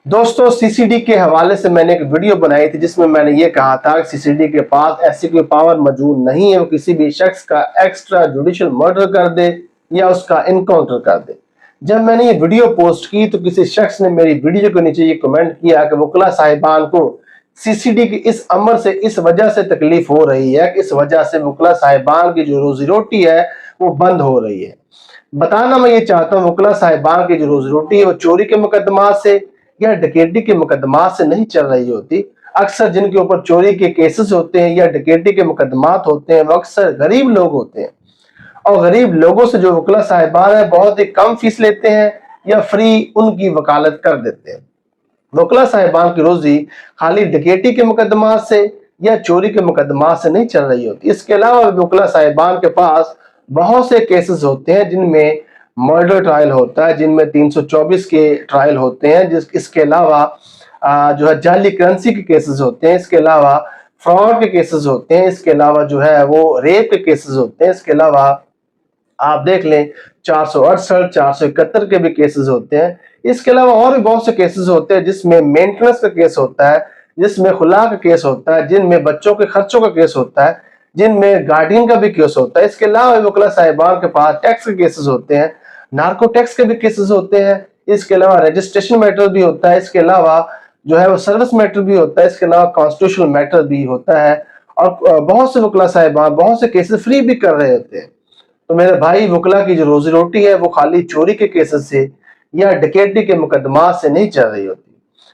दोस्तों, सीसीडी के हवाले से मैंने एक वीडियो बनाई थी जिसमें मैंने ये कहा था कि सीसीडी के पास ऐसी कोई पावर मौजूद नहीं है वो किसी भी शख्स का एक्स्ट्रा जुडिशियल मर्डर कर दे या उसका इनकाउंटर कर दे। जब मैंने ये वीडियो पोस्ट की तो किसी शख्स ने मेरी वीडियो के नीचे ये कमेंट किया कि वकला साहिबान को सीसीडी के इस अमर से इस वजह से तकलीफ हो रही है कि इस वजह से वकला साहिबान की जो रोजी रोटी है वो बंद हो रही है। बताना मैं ये चाहता हूँ, वकला साहिबान की जो रोजी रोटी है वो चोरी के मुकदमा से या डकैती के मुकदमात से नहीं चल रही होती। अक्सर जिनके ऊपर चोरी के केसेस होते हैं या डकैती के मुकदमात होते हैं वो अक्सर गरीब लोग होते हैं, और गरीब लोगों से जो वकला साहिबान है बहुत ही कम फीस लेते हैं या फ्री उनकी वकालत कर देते हैं। वकला साहिबान की रोजी खाली डकैती के मुकदमात से या चोरी के मुकदमात से नहीं चल रही होती। इसके अलावा वकला साहिबान के पास बहुत से केसेस होते हैं जिनमें मर्डर ट्रायल होता है, जिनमें 324 के ट्रायल होते हैं। इसके अलावा जो है जाली करेंसी के केसेस होते हैं, इसके अलावा फ्रॉड के केसेस होते हैं, इसके अलावा जो है वो रेप के केसेस होते हैं, इसके अलावा आप देख लें 468 471 के भी केसेस होते हैं। इसके अलावा और भी बहुत से केसेस होते हैं जिसमें मेंटेनेंस का केस होता है, जिसमें खुला का केस होता है, जिनमें बच्चों के खर्चों का केस होता है, जिनमें गार्डियन का भी केस होता है। इसके अलावा वकला साहिबान के पास टैक्स के केसेस होते हैं, नार्को टैक्स के भी केसेस होते हैं, इसके अलावा रजिस्ट्रेशन मैटर भी होता है, इसके अलावा जो है वो सर्विस मैटर भी होता है, इसके अलावा कॉन्स्टिट्यूशनल मैटर भी होता है। और बहुत से वकला साहिबान बहुत से केसेस फ्री भी कर रहे होते हैं। तो मेरे भाई, वकला की जो रोजी रोटी है वो खाली चोरी के केसेस से या डकैती के मुकदमात से नहीं चल रही होती।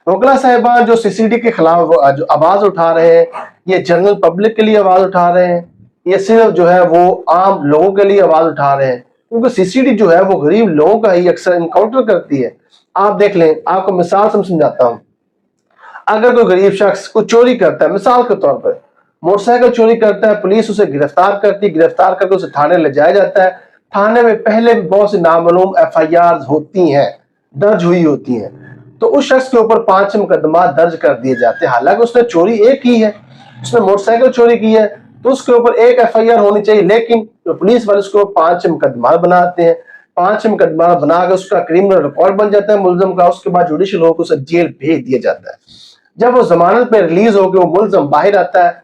वकला साहिबान जो सीसीडी के खिलाफ जो आवाज उठा रहे हैं, ये जनरल पब्लिक के लिए आवाज उठा रहे हैं, ये सिर्फ जो है वो आम लोगों के लिए आवाज उठा रहे हैं, क्योंकि सीसीडी जो है वो गरीब लोगों का ही अक्सर इनकाउंटर करती है। आप देख लें, आपको मिसाल से समझाता हूँ। अगर कोई गरीब शख्स को चोरी करता है, मिसाल के तौर पर मोटरसाइकिल चोरी करता है, पुलिस उसे गिरफ्तार करती है, गिरफ्तार करके उसे थाने ले जाया जाता है। थाने में पहले भी बहुत सी नामालूम एफआईआर होती हैं, दर्ज हुई होती हैं, तो उस शख्स के ऊपर 5 मुकदमा दर्ज कर दिए जाते हैं। हालांकि उसने चोरी एक की है, उसने मोटरसाइकिल चोरी की है, तो उसके ऊपर एक एफआईआर होनी चाहिए, लेकिन तो पुलिस वाले उसको 5 मुकदमा बनाते हैं। 5 मुकदमा बनाकर उसका क्रिमिनल रिकॉर्ड बन जाता है मुलजम का। उसके बाद जुडिशियल होकर उसे जेल भेज दिया जाता है। जब वो जमानत पे रिलीज होकर वो मुलजम बाहर आता है,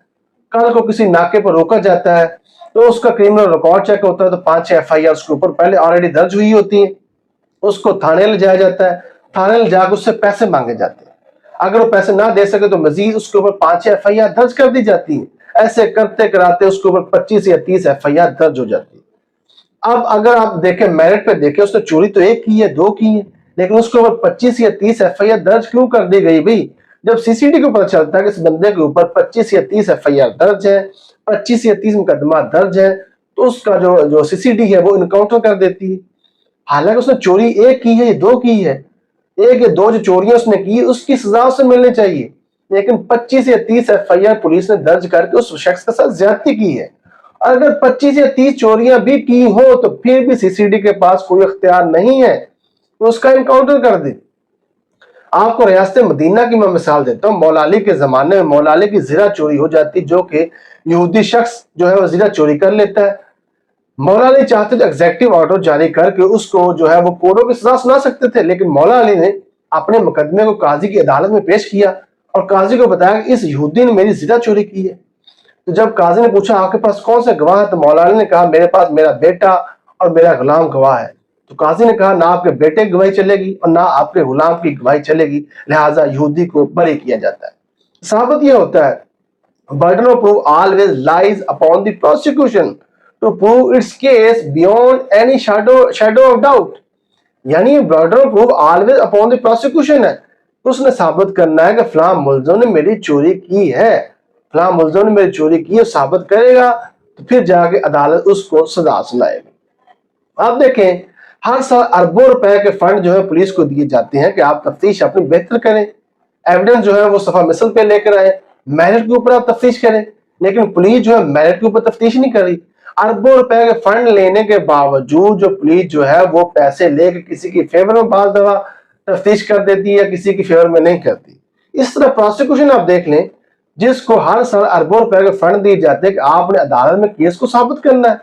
कल को किसी नाके पर रोका जाता है, तो उसका क्रिमिनल रिकॉर्ड चेक होता है, तो 5 एफआईआर उसके ऊपर पहले ऑलरेडी दर्ज हुई होती है। उसको थाने ले जाया जाता है, थाने ले जाकर उससे पैसे मांगे जाते हैं। अगर वो पैसे ना दे सके तो मजीद उसके ऊपर 5 एफआईआर दर्ज कर दी जाती है। ऐसे करते कराते उसके ऊपर 25 या 30 एफआईआर दर्ज हो जाती है। अब अगर आप देखें, मेरिट पे देखें, उसने चोरी तो एक की है, 2 की है, लेकिन उसके ऊपर 25 या 30 एफआईआर दर्ज क्यों कर दी गई भाई? जब सीसीडी को पता चलता है कि इस बंदे के ऊपर 25 या 30 एफआईआर दर्ज है, 25 या 30 मुकदमा दर्ज है, तो उसका जो सीसीडी है वो इनकाउंटर कर देती है। हालांकि उसने चोरी एक की है या 2 की है, 1 या 2 जो चोरियां उसने की उसकी सजा उसे मिलनी चाहिए, लेकिन 25 या 30 एफआईआर पुलिस ने दर्ज करके उस शख्स के साथ ज्यादती की है। अगर 25 या 30 चोरियां भी की हो तो फिर भी सीसीडी के पास कोई इख्तियार नहीं है तो उसका इनकाउंटर कर दे। आपको रियासत मदीना की मैं मिसाल देता हूँ। मौला अली के जमाने में मौला अली की जीरा चोरी हो जाती, जो कि यहूदी शख्स जो है वो जीरा चोरी कर लेता है। मौला अली चाहते तो एग्जेक्टिव ऑर्डर जारी करके उसको जो है वो कोड़ों की सजा सुना सकते थे, लेकिन मौला अली ने अपने मुकदमे को काजी की अदालत में पेश किया और काजी को बताया कि इस यहूदी ने मेरी जीरा चोरी की है। तो जब काजी ने पूछा आपके पास कौन सा गवाह है, तो मौला अली ने कहा मेरे पास मेरा बेटा और मेरा गुलाम गवाह है। तो काजी ने कहा ना आपके बेटे की गवाही चलेगी और ना आपके गुलाम की गवाही चलेगी, लिहाजा यहूदी को बरी किया जाता है। साबित यह होता है burden of proof always lies upon the prosecution to prove its case beyond any shadow of doubt। यानी burden of proof always upon the prosecution है, उसने साबित करना है कि फलां मुलज़िम ने मेरी चोरी की है, फलां मुलज़िम ने मेरी चोरी की है, साबित करेगा तो फिर जाके अदालत उसको सजा सुनाएगी। आप देखें, हर साल अरबों रुपए के फंड जो है पुलिस को दिए जाते हैं कि आप तफ्तीश अपनी बेहतर करें, एविडेंस जो है वो सफा मिसल पे लेकर आए, मेरिट के ऊपर आप तफ्तीश करें, लेकिन पुलिस जो है मेरिट के ऊपर तफ्तीश नहीं कर रही। अरबों रुपए के फंड लेने के बावजूद जो पुलिस जो है वो पैसे लेकर किसी की फेवर में बाज दफा तफ्तीश कर देती है या किसी की फेवर में नहीं करती। इस तरह प्रोसिक्यूशन आप देख लें, जिसको हर साल अरबों रुपए के फंड दिए जाते हैं कि आपने अदालत में केस को साबित करना है,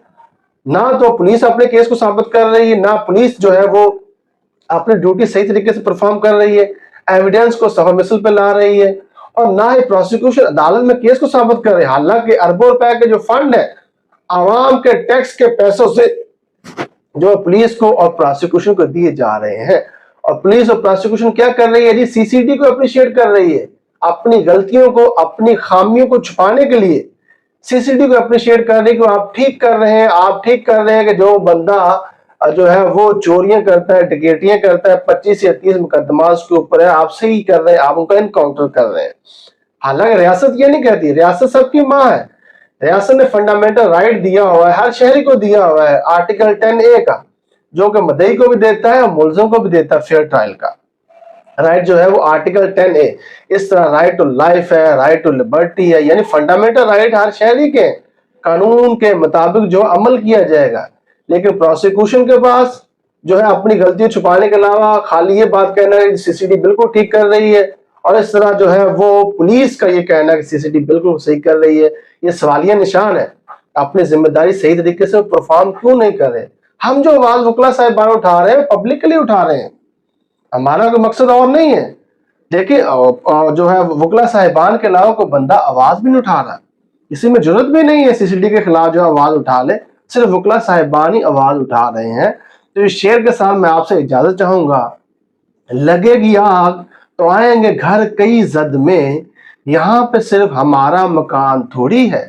ना तो पुलिस अपने केस को साबित कर रही है, ना पुलिस जो है वो अपनी ड्यूटी सही तरीके से परफॉर्म कर रही है। एविडेंस को सफा मिसल पे ला रही है, और ना ही प्रोसिक्यूशन अदालत में केस को साबित कर रही है। हालांकि अरबों रुपए के जो फंड है आवाम के टैक्स के पैसों से जो पुलिस को और प्रोसिक्यूशन को दिए जा रहे हैं, और पुलिस और प्रोसिक्यूशन क्या कर रही है जी, सीसीडी को अप्रिशिएट कर रही है, अपनी गलतियों को, अपनी खामियों को छुपाने के लिए सीसीडी को अप्रिशिएट कर रही है कि आप ठीक कर रहे हैं, आप ठीक कर रहे हैं कि जो बंदा जो है वो चोरियां करता है, डकैतियां करता है, 25 या 30 मुकदमा उसके ऊपर है, आप सही कर रहे हैं, आप उनका इनकाउंटर कर रहे हैं। हालांकि रियासत ये नहीं कहती, रियासत सबकी माँ है। रियासत ने फंडामेंटल राइट दिया हुआ है, हर शहरी को दिया हुआ है, आर्टिकल 10A का, जो कि मदई को भी देता है और मुलजिम को भी देता है फेयर ट्रायल का राइट जो है वो आर्टिकल 10A। इस तरह राइट टू लाइफ है, राइट टू लिबर्टी है, यानी फंडामेंटल राइट हर शहरी के कानून के मुताबिक जो अमल किया जाएगा। लेकिन प्रोसिक्यूशन के पास जो है अपनी गलतियां छुपाने के अलावा खाली ये बात कहना है कि सीसीडी बिल्कुल ठीक कर रही है, और इस तरह जो है वो पुलिस का ये कहना है कि सीसीडी बिल्कुल सही कर रही है, ये सवालिया निशान है। अपनी जिम्मेदारी सही तरीके से परफॉर्म क्यों नहीं कर रहे? हम जो आवाज वकला साहिबान उठा रहे हैं पब्लिक के लिए उठा रहे हैं, हमारा कोई मकसद और नहीं है। देखिए जो है वकला साहिबान के अलावा कोई बंदा आवाज भी नहीं उठा रहा, किसी में जरूरत भी नहीं है सीसीडी के खिलाफ जो आवाज उठा ले, सिर्फ वकला साहिबान ही आवाज उठा रहे हैं। तो इस शेर के साथ मैं आपसे इजाजत चाहूंगा। लगेगी आग तो आएंगे घर कई जद में, यहाँ पे सिर्फ हमारा मकान थोड़ी है।